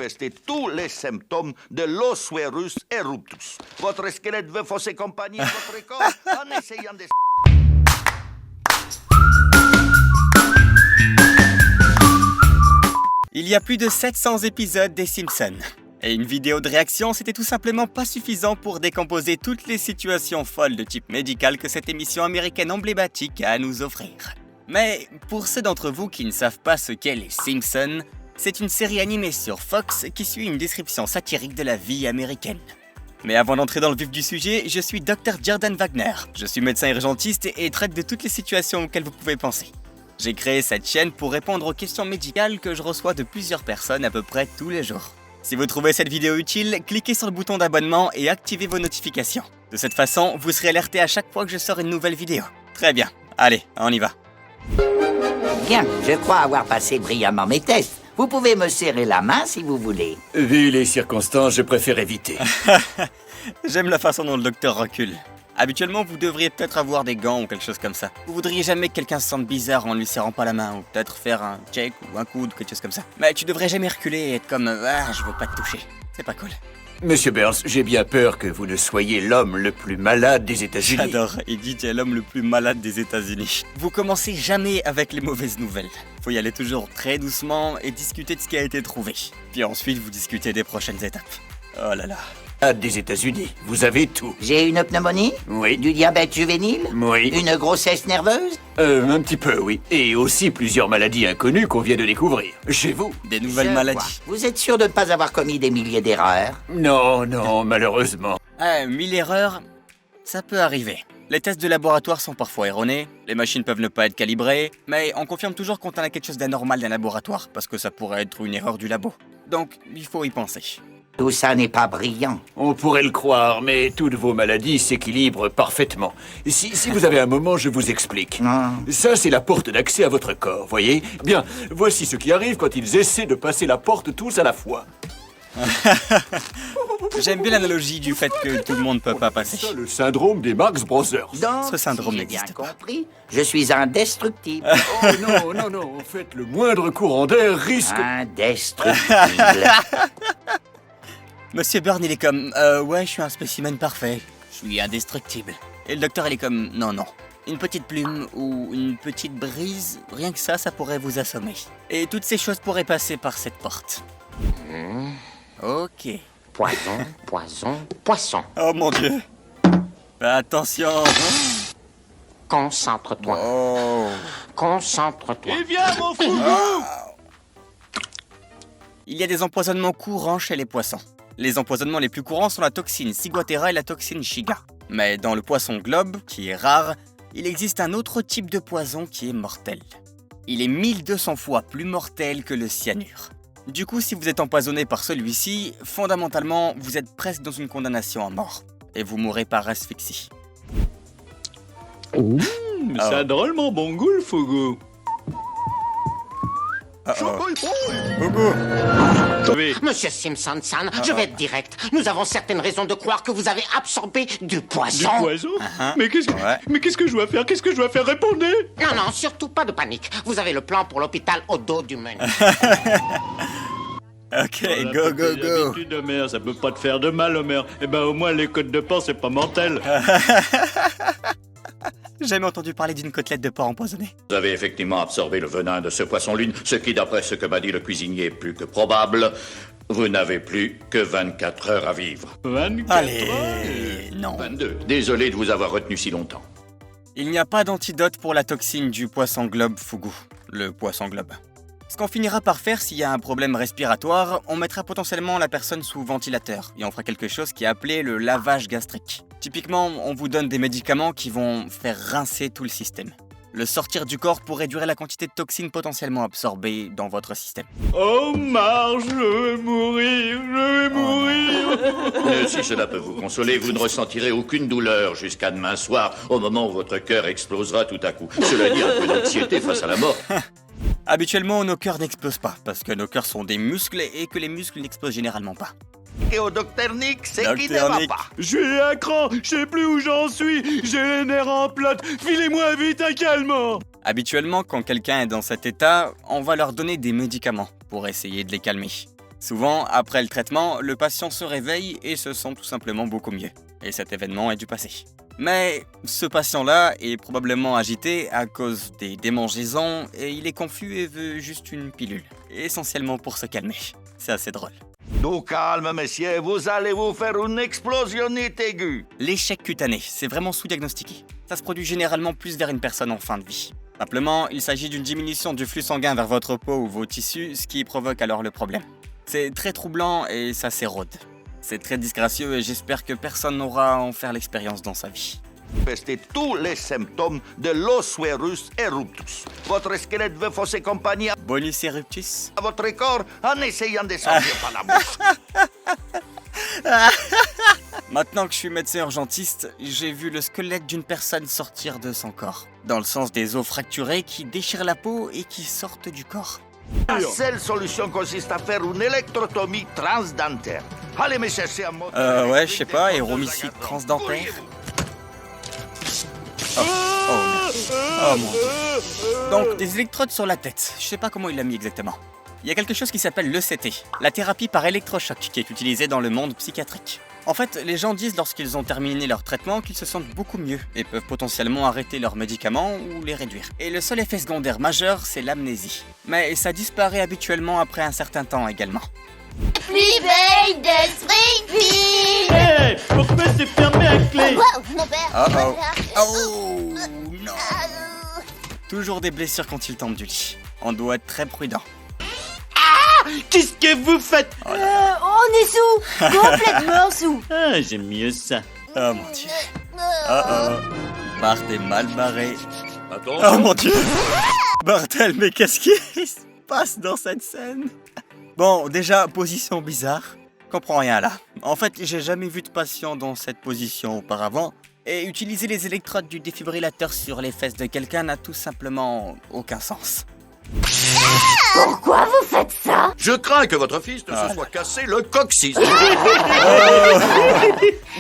manifester tous les symptômes de l'ossuerus eruptus. Votre squelette veut fausser compagnie à votre corps en essayant de... Il y a plus de 700 épisodes des Simpsons. Et une vidéo de réaction, c'était tout simplement pas suffisant pour décomposer toutes les situations folles de type médical que cette émission américaine emblématique a à nous offrir. Mais pour ceux d'entre vous qui ne savent pas ce qu'est les Simpsons, c'est une série animée sur Fox qui suit une description satirique de la vie américaine. Mais avant d'entrer dans le vif du sujet, je suis Dr Jordan Wagner. Je suis médecin urgentiste et traite de toutes les situations auxquelles vous pouvez penser. J'ai créé cette chaîne pour répondre aux questions médicales que je reçois de plusieurs personnes à peu près tous les jours. Si vous trouvez cette vidéo utile, cliquez sur le bouton d'abonnement et activez vos notifications. De cette façon, vous serez alerté à chaque fois que je sors une nouvelle vidéo. Très bien, allez, on y va. Bien, je crois avoir passé brillamment mes tests. Vous pouvez me serrer la main si vous voulez. Vu les circonstances, je préfère éviter. J'aime la façon dont le docteur recule. Habituellement, vous devriez peut-être avoir des gants ou quelque chose comme ça. Vous voudriez jamais que quelqu'un se sente bizarre en lui serrant pas la main, ou peut-être faire un check ou un coude ou quelque chose comme ça. Mais tu devrais jamais reculer et être comme « Ah, je veux pas te toucher ». C'est pas cool. Monsieur Burns, j'ai bien peur que vous ne soyez l'homme le plus malade des États-Unis. J'adore, il dit tu es l'homme le plus malade des États-Unis. Vous commencez jamais avec les mauvaises nouvelles. Faut y aller toujours très doucement et discuter de ce qui a été trouvé. Puis ensuite, vous discutez des prochaines étapes. Oh là là. Des États-Unis, vous avez tout. J'ai une pneumonie? Oui. Du diabète juvénile? Oui. Une grossesse nerveuse? Un petit peu, oui. Et aussi plusieurs maladies inconnues qu'on vient de découvrir. Chez vous. Des nouvelles Je maladies. vois. Vous êtes sûr de ne pas avoir commis des milliers d'erreurs? Non, malheureusement. 1000 erreurs, ça peut arriver. Les tests de laboratoire sont parfois erronés, les machines peuvent ne pas être calibrées, mais on confirme toujours quand on a quelque chose d'anormal d'un laboratoire, parce que ça pourrait être une erreur du labo. Donc, il faut y penser. Tout ça n'est pas brillant. On pourrait le croire, mais toutes vos maladies s'équilibrent parfaitement. Si vous avez un moment, je vous explique. Non. Ça, c'est la porte d'accès à votre corps, voyez? Bien, voici ce qui arrive quand ils essaient de passer la porte tous à la fois. J'aime bien l'analogie du fait que tout le monde peut pas passer. C'est ça, le syndrome des Marx Brothers. Donc, Ce syndrome si j'ai n'existe bien pas. compris, je suis indestructible. Oh non, en fait, le moindre courant d'air risque... Indestructible. Monsieur Byrne, il est comme ouais, je suis un spécimen parfait, je suis indestructible. Et le docteur, il est comme non. Une petite plume ou une petite brise, rien que ça pourrait vous assommer. Et toutes ces choses pourraient passer par cette porte. Ok. Poisson. Oh mon Dieu. Attention. Concentre-toi. Oh. Concentre-toi. Viens, mon fou! Il y a des empoisonnements courants chez les poissons. Les empoisonnements les plus courants sont la toxine Ciguatera et la toxine Shiga. Mais dans le poisson globe, qui est rare, il existe un autre type de poison qui est mortel. Il est 1200 fois plus mortel que le cyanure. Du coup, si vous êtes empoisonné par celui-ci, fondamentalement, vous êtes presque dans une condamnation à mort. Et vous mourrez par asphyxie. Ça a drôlement bon goût, le fougou. Gogo. Monsieur Simpson-san, je vais être direct. Nous avons certaines raisons de croire que vous avez absorbé du poison. Du poison. Mais qu'est-ce que je dois faire? Répondez. Non, surtout pas de panique. Vous avez le plan pour l'hôpital au dos du menu. Ok, go. L'habitude de mère, ça peut pas te faire de mal, Homer. Eh ben, au moins, les côtes de porc, c'est pas mortel. J'ai jamais entendu parler d'une côtelette de porc empoisonnée. Vous avez effectivement absorbé le venin de ce poisson-lune, ce qui, d'après ce que m'a dit le cuisinier, est plus que probable. Vous n'avez plus que 24 heures à vivre. 24 Allez, heures. non. 22. Désolé de vous avoir retenu si longtemps. Il n'y a pas d'antidote pour la toxine du poisson globe fugu, le poisson globe. Ce qu'on finira par faire s'il y a un problème respiratoire, on mettra potentiellement la personne sous ventilateur et on fera quelque chose qui est appelé le lavage gastrique. Typiquement, on vous donne des médicaments qui vont faire rincer tout le système. Le sortir du corps pour réduire la quantité de toxines potentiellement absorbées dans votre système. Oh, Marge, je vais mourir. Mais si cela peut vous consoler, vous ne ressentirez aucune douleur jusqu'à demain soir, au moment où votre cœur explosera tout à coup. Cela dit, un peu d'anxiété face à la mort. Habituellement, nos cœurs n'explosent pas, parce que nos cœurs sont des muscles et que les muscles n'explosent généralement pas. Et au docteur Nick, c'est qui ne Docteur va Nick. pas. Je suis à cran, je sais plus où j'en suis. J'ai les nerfs en plate. Filez-moi vite un calmant. Habituellement, quand quelqu'un est dans cet état, on va leur donner des médicaments pour essayer de les calmer. Souvent, après le traitement, le patient se réveille et se sent tout simplement beaucoup mieux. Et cet événement est du passé. Mais ce patient-là est probablement agité à cause des démangeaisons et il est confus et veut juste une pilule. Essentiellement pour se calmer. C'est assez drôle. Du calme, messieurs, vous allez vous faire une explosionnite aiguë. L'échec cutané, c'est vraiment sous-diagnostiqué. Ça se produit généralement plus vers une personne en fin de vie. Simplement, il s'agit d'une diminution du flux sanguin vers votre peau ou vos tissus, ce qui provoque alors le problème. C'est très troublant et ça s'érode. C'est très disgracieux et j'espère que personne n'aura à en faire l'expérience dans sa vie. Manifestez tous les symptômes de l'ossuerus eruptus. Votre squelette veut fausser compagnie Bonus eruptus. à votre corps en essayant de sortir par la bouche. Maintenant que je suis médecin urgentiste, j'ai vu le squelette d'une personne sortir de son corps. Dans le sens des os fracturés qui déchirent la peau et qui sortent du corps. La seule solution consiste à faire une électrotomie transdentaire. Allez me chercher un mot. Ouais, je sais pas, héromicide transdentaire. Oh mon Dieu. Donc, des électrodes sur la tête. Je sais pas comment il l'a mis exactement. Il y a quelque chose qui s'appelle l'ECT, la thérapie par électrochoc, qui est utilisée dans le monde psychiatrique. En fait, les gens disent lorsqu'ils ont terminé leur traitement qu'ils se sentent beaucoup mieux et peuvent potentiellement arrêter leurs médicaments ou les réduire. Et le seul effet secondaire majeur, c'est l'amnésie. Mais ça disparaît habituellement après un certain temps également. L'éveil de Springfield. Hé, pourquoi c'est fermé à clé? Wow, mon père. Oh non. Toujours des blessures quand ils tombent du lit. On doit être très prudent. Qu'est-ce que vous faites? On est sous. Complètement sous. Ah, j'aime mieux ça. Oh mon Dieu. Bart est mal barré. Attention. Oh mon Dieu. Bordel, mais qu'est-ce qui se passe dans cette scène? Bon, déjà, position bizarre. Comprends rien là. En fait, j'ai jamais vu de patient dans cette position auparavant. Et utiliser les électrodes du défibrillateur sur les fesses de quelqu'un n'a tout simplement aucun sens. Pourquoi vous faites ça? Je crains que votre fils ne se soit cassé le coccyx.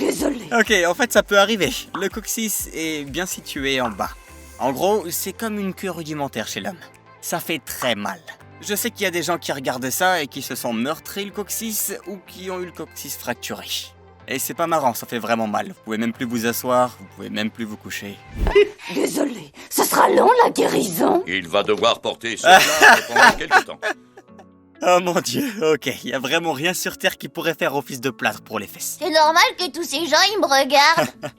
Désolé. Ok, en fait, ça peut arriver. Le coccyx est bien situé en bas. En gros, c'est comme une queue rudimentaire chez l'homme. Ça fait très mal. Je sais qu'il y a des gens qui regardent ça et qui se sont meurtris le coccyx ou qui ont eu le coccyx fracturé. Et c'est pas marrant, ça fait vraiment mal. Vous pouvez même plus vous asseoir, vous pouvez même plus vous coucher. Désolé. Ce sera long la guérison. Il va devoir porter cela pendant quelque temps. Oh mon Dieu, ok, il y a vraiment rien sur Terre qui pourrait faire office de plâtre pour les fesses. C'est normal que tous ces gens ils me regardent.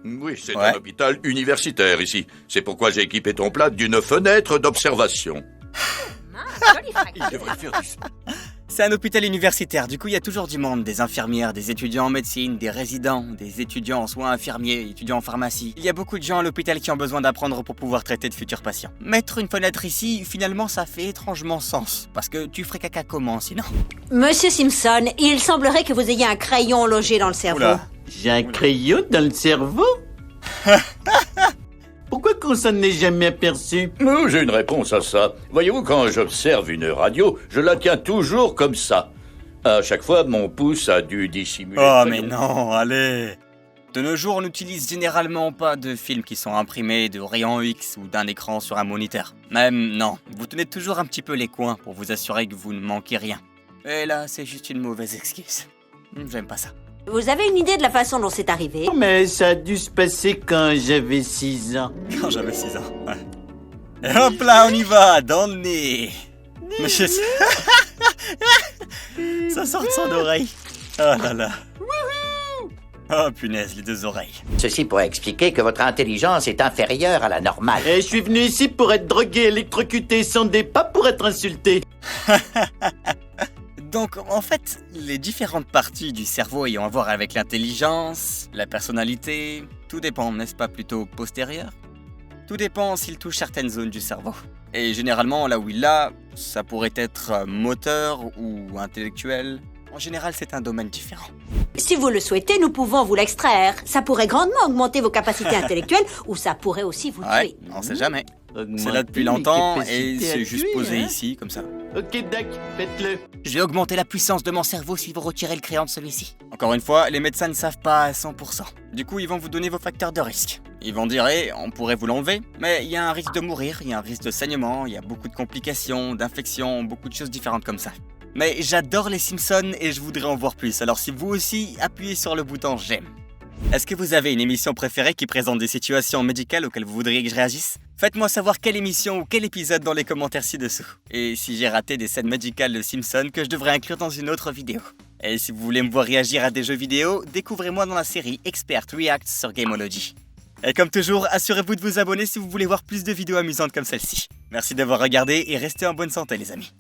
Oui, c'est Ouais. un hôpital universitaire ici. C'est pourquoi j'ai équipé ton plâtre d'une fenêtre d'observation. Il devrait faire du sport. C'est un hôpital universitaire, du coup il y a toujours du monde, des infirmières, des étudiants en médecine, des résidents, des étudiants en soins infirmiers, étudiants en pharmacie. Il y a beaucoup de gens à l'hôpital qui ont besoin d'apprendre pour pouvoir traiter de futurs patients. Mettre une fenêtre ici, finalement ça fait étrangement sens, parce que tu ferais caca comment sinon? Monsieur Simpson, il semblerait que vous ayez un crayon logé dans le cerveau. Oula. J'ai un crayon dans le cerveau? Pourquoi qu'on s'en est jamais aperçu? Oh, j'ai une réponse à ça. Voyez-vous, quand j'observe une radio, je la tiens toujours comme ça. À chaque fois, mon pouce a dû dissimuler. Oh le mais crayon. non, allez. De nos jours, on n'utilise généralement pas de films qui sont imprimés de rayons X ou d'un écran sur un moniteur. Même non, vous tenez toujours un petit peu les coins pour vous assurer que vous ne manquez rien. Et là, c'est juste une mauvaise excuse. J'aime pas ça. Vous avez une idée de la façon dont c'est arrivé? Mais ça a dû se passer quand j'avais 6 ans. Quand j'avais 6 ans, ouais. Et hop là, on y va, dans le nez. Monsieur... Ça sort de son oreille. Oh là là. Oh punaise, les deux oreilles. Ceci pourrait expliquer que votre intelligence est inférieure à la normale. Et je suis venu ici pour être drogué, électrocuté, sondé, pas pour être insulté. Donc, en fait, les différentes parties du cerveau ayant à voir avec l'intelligence, la personnalité, tout dépend, n'est-ce pas, plutôt postérieur? Tout dépend s'il touche certaines zones du cerveau. Et généralement, là où il l'a, ça pourrait être moteur ou intellectuel. En général, c'est un domaine différent. Si vous le souhaitez, nous pouvons vous l'extraire. Ça pourrait grandement augmenter vos capacités intellectuelles ou ça pourrait aussi vous Ouais, tuer. on sait jamais. C'est là depuis longtemps et c'est juste posé ici, comme ça. Ok, Doc, faites-le. Je vais augmenter la puissance de mon cerveau si vous retirez le crayon de celui-ci. Encore une fois, les médecins ne savent pas à 100%. Du coup, ils vont vous donner vos facteurs de risque. Ils vont dire, on pourrait vous l'enlever, mais il y a un risque de mourir, il y a un risque de saignement, il y a beaucoup de complications, d'infections, beaucoup de choses différentes comme ça. Mais j'adore les Simpsons et je voudrais en voir plus, alors si vous aussi, appuyez sur le bouton j'aime. Est-ce que vous avez une émission préférée qui présente des situations médicales auxquelles vous voudriez que je réagisse? Faites-moi savoir quelle émission ou quel épisode dans les commentaires ci-dessous. Et si j'ai raté des scènes médicales de Simpsons que je devrais inclure dans une autre vidéo. Et si vous voulez me voir réagir à des jeux vidéo, découvrez-moi dans la série Expert React sur Gameology. Et comme toujours, assurez-vous de vous abonner si vous voulez voir plus de vidéos amusantes comme celle-ci. Merci d'avoir regardé et restez en bonne santé les amis.